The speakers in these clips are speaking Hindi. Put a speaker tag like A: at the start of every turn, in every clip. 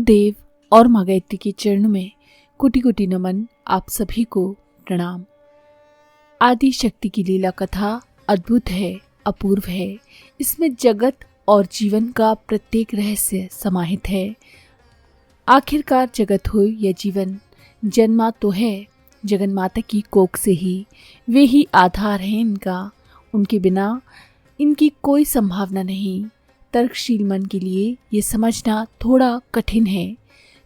A: गुरुदेव और माँ गायत्री के चरणों में कोटि कोटि नमन। आप सभी को प्रणाम। आदि शक्ति की लीला कथा अद्भुत है, अपूर्व है। इसमें जगत और जीवन का प्रत्येक रहस्य समाहित है। आखिरकार जगत हो या जीवन, जन्मा तो है जगन माता की कोख से ही। वे ही आधार हैं इनका, उनके बिना इनकी कोई संभावना नहीं। तर्कशील मन के लिए ये समझना थोड़ा कठिन है।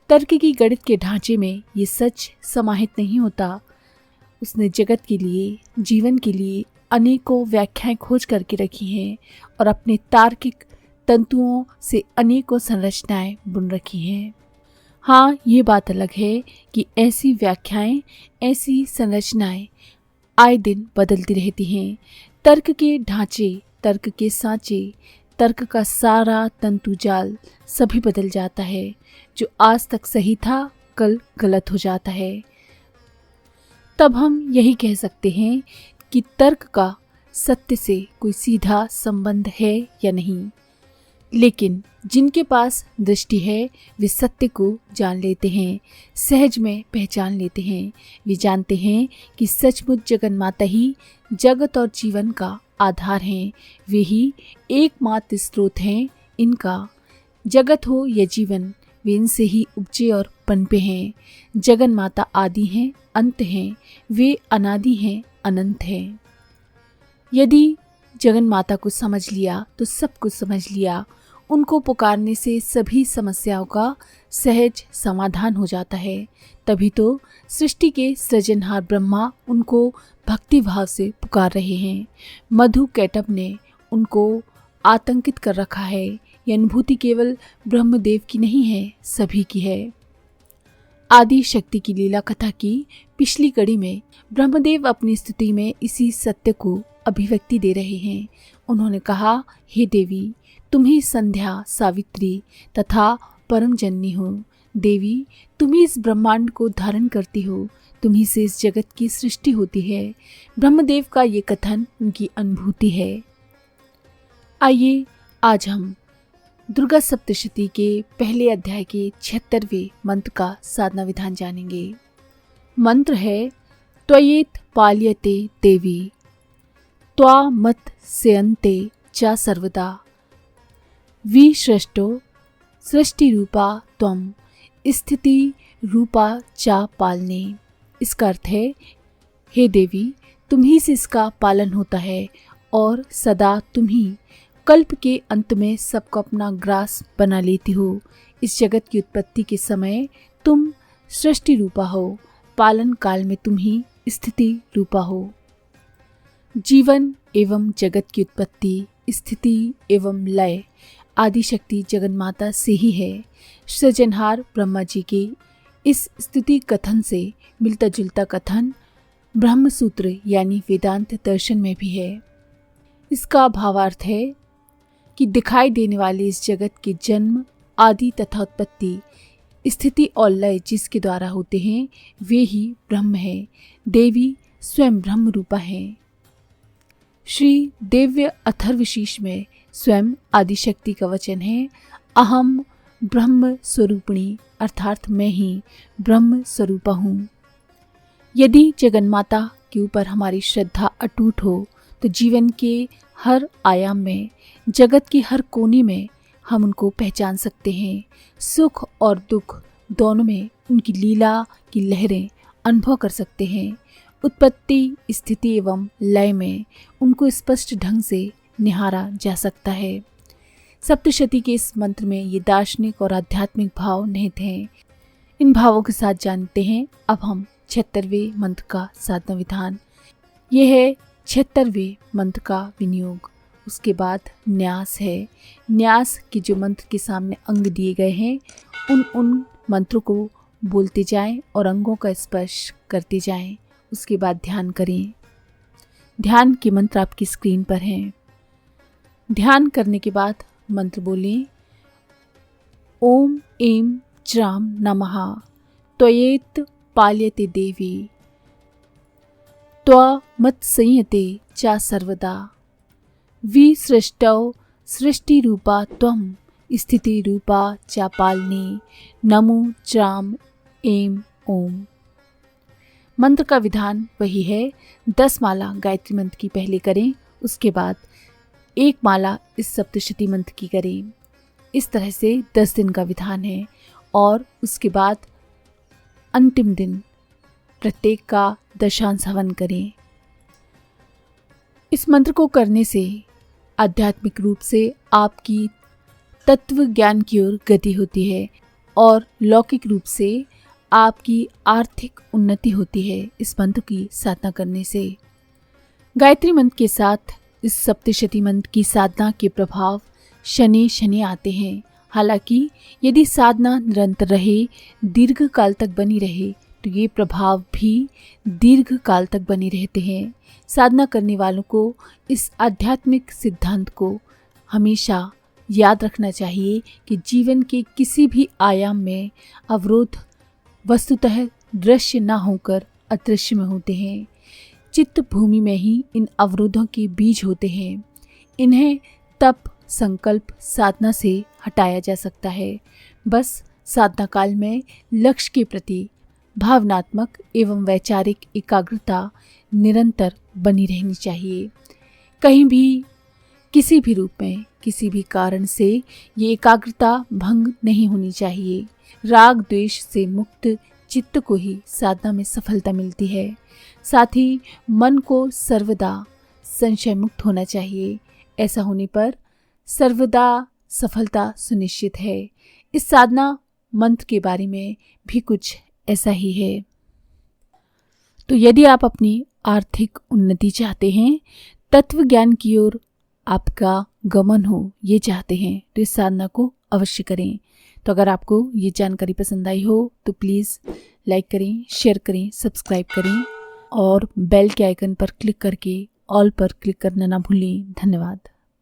A: तर्क की गणित के ढांचे में ये सच समाहित नहीं होता। उसने जगत के लिए, जीवन के लिए अनेकों व्याख्याएं खोज करके रखी हैं और अपने तार्किक तंतुओं से अनेकों संरचनाएं बुन रखी हैं। हाँ, ये बात अलग है कि ऐसी व्याख्याएं, ऐसी संरचनाएं आए दिन बदलती रहती हैं। तर्क के ढांचे, तर्क के सांचे, तर्क का सारा तंतुजाल सभी बदल जाता है। जो आज तक सही था, कल गलत हो जाता है। तब हम यही कह सकते हैं कि तर्क का सत्य से कोई सीधा संबंध है या नहीं। लेकिन जिनके पास दृष्टि है वे सत्य को जान लेते हैं, सहज में पहचान लेते हैं। वे जानते हैं कि सचमुच जगन माता ही जगत और जीवन का आधार हैं। वे ही एकमात्र स्रोत हैं इनका। जगत हो या जीवन, वे इनसे ही उपजे और पनपे हैं। जगन माता आदि हैं, अंत हैं। वे अनादि हैं, अनंत हैं। यदि जगन माता को समझ लिया तो सब कुछ समझ लिया। उनको पुकारने से सभी समस्याओं का सहज समाधान हो जाता है। तभी तो सृष्टि के सृजनहार ब्रह्मा उनको भक्ति भाव से पुकार रहे हैं। मधु कैटब ने उनको आतंकित कर रखा है। यह अनुभूति केवल ब्रह्मदेव की नहीं है, सभी की है। आदि शक्ति की लीला कथा की पिछली कड़ी में ब्रह्मदेव अपनी स्तुति में इसी सत्य को अभिव्यक्ति दे रहे हैं। उन्होंने कहा, हे देवी, तुम ही संध्या, सावित्री तथा परम जननी हो। देवी, तुम ही इस ब्रह्मांड को धारण करती हो। तुम ही से इस जगत की सृष्टि होती है। ब्रह्मदेव का ये कथन उनकी अनुभूति है। आइए आज हम दुर्गा सप्तशती के पहले अध्याय के 76वें मंत्र का साधना विधान जानेंगे। मंत्र है, त्वयेत पाल्यते देवी, त्वा मत सेयन्ते च सर्वदा, विसृष्टो सृष्टि रूपा त्वम, स्थिति रूपा चा पालने। इसका अर्थ है, हे देवी, तुम ही से इसका पालन होता है और सदा तुम ही कल्प के अंत में सबको अपना ग्रास बना लेती हो। इस जगत की उत्पत्ति के समय तुम सृष्टि रूपा हो, पालन काल में तुम ही स्थिति रूपा हो। जीवन एवं जगत की उत्पत्ति, स्थिति एवं लय आदि शक्ति जगन माता से ही है। सृजनहार ब्रह्मा जी के इस स्तुति कथन से मिलता जुलता कथन ब्रह्म सूत्र यानी वेदांत दर्शन में भी है। इसका भावार्थ है कि दिखाई देने वाले इस जगत के जन्म, आदि तथा उत्पत्ति, स्थिति और लय जिसके द्वारा होते हैं वे ही ब्रह्म है। देवी स्वयं ब्रह्म रूपा है। श्री दिव्य अथर्वशीष में स्वयं आदिशक्ति का वचन है, अहम ब्रह्म स्वरूपिणी, अर्थात मैं ही ब्रह्म स्वरूपा हूँ। यदि जगन्माता के ऊपर हमारी श्रद्धा अटूट हो तो जीवन के हर आयाम में, जगत के हर कोने में हम उनको पहचान सकते हैं। सुख और दुख दोनों में उनकी लीला की लहरें अनुभव कर सकते हैं। उत्पत्ति, स्थिति एवं लय में उनको स्पष्ट ढंग से निहारा जा सकता है। सप्तशती के इस मंत्र में ये दार्शनिक और आध्यात्मिक भाव निहित हैं। इन भावों के साथ जानते हैं अब हम 76वें मंत्र का साधना विधान। यह है 76वें मंत्र का विनियोग। उसके बाद न्यास है। न्यास के जो मंत्र के सामने अंग दिए गए हैं उन मंत्रों को बोलते जाएं और अंगों का स्पर्श करते जाएं। उसके बाद ध्यान करें। ध्यान के मंत्र आपकी स्क्रीन पर हैं। ध्यान करने के बाद मंत्र बोलें, ओम ऐं च्रां नमः, त्वयेत पाल्यते देवी, त्वा मत संयते च सर्वदा, विसृष्टौ सृष्टि रूपा त्वम, स्थिति रूपा चापालने नमो त्राम एम ओम। मंत्र का विधान वही है, 10 माला गायत्री मंत्र की पहले करें, उसके बाद 1 माला इस सप्तशती मंत्र की करें। इस तरह से 10 दिन का विधान है और उसके बाद अंतिम दिन प्रत्येक का दशांश हवन करें। इस मंत्र को करने से आध्यात्मिक रूप से आपकी तत्व ज्ञान की ओर गति होती है और लौकिक रूप से आपकी आर्थिक उन्नति होती है इस मंत्र की साधना करने से। गायत्री मंत्र के साथ इस सप्तशती मंत्र की साधना के प्रभाव शनि शनि आते हैं। हालांकि यदि साधना निरंतर रहे, दीर्घ काल तक बनी रहे, तो ये प्रभाव भी दीर्घ काल तक बने रहते हैं। साधना करने वालों को इस आध्यात्मिक सिद्धांत को हमेशा याद रखना चाहिए कि जीवन के किसी भी आयाम में अवरोध वस्तुतः दृश्य न होकर अदृश्य में होते हैं। चित्त भूमि में ही इन अवरोधों के बीज होते हैं। इन्हें तप, संकल्प, साधना से हटाया जा सकता है। बस साधना काल में लक्ष्य के प्रति भावनात्मक एवं वैचारिक एकाग्रता निरंतर बनी रहनी चाहिए। कहीं भी किसी भी रूप में किसी भी कारण से ये एकाग्रता भंग नहीं होनी चाहिए। राग द्वेष से मुक्त चित्त को ही साधना में सफलता मिलती है। साथ ही मन को सर्वदा संशय मुक्त होना चाहिए। ऐसा होने पर सर्वदा सफलता सुनिश्चित है। इस साधना मंत्र के बारे में भी कुछ ऐसा ही है। तो यदि आप अपनी आर्थिक उन्नति चाहते हैं, तत्व ज्ञान की ओर आपका गमन हो, ये चाहते हैं, तो इस साधना को अवश्य करें। तो अगर आपको ये जानकारी पसंद आई हो तो प्लीज़ लाइक करें, शेयर करें, सब्सक्राइब करें और बेल के आइकन पर क्लिक करके ऑल पर क्लिक करना ना भूलें। धन्यवाद।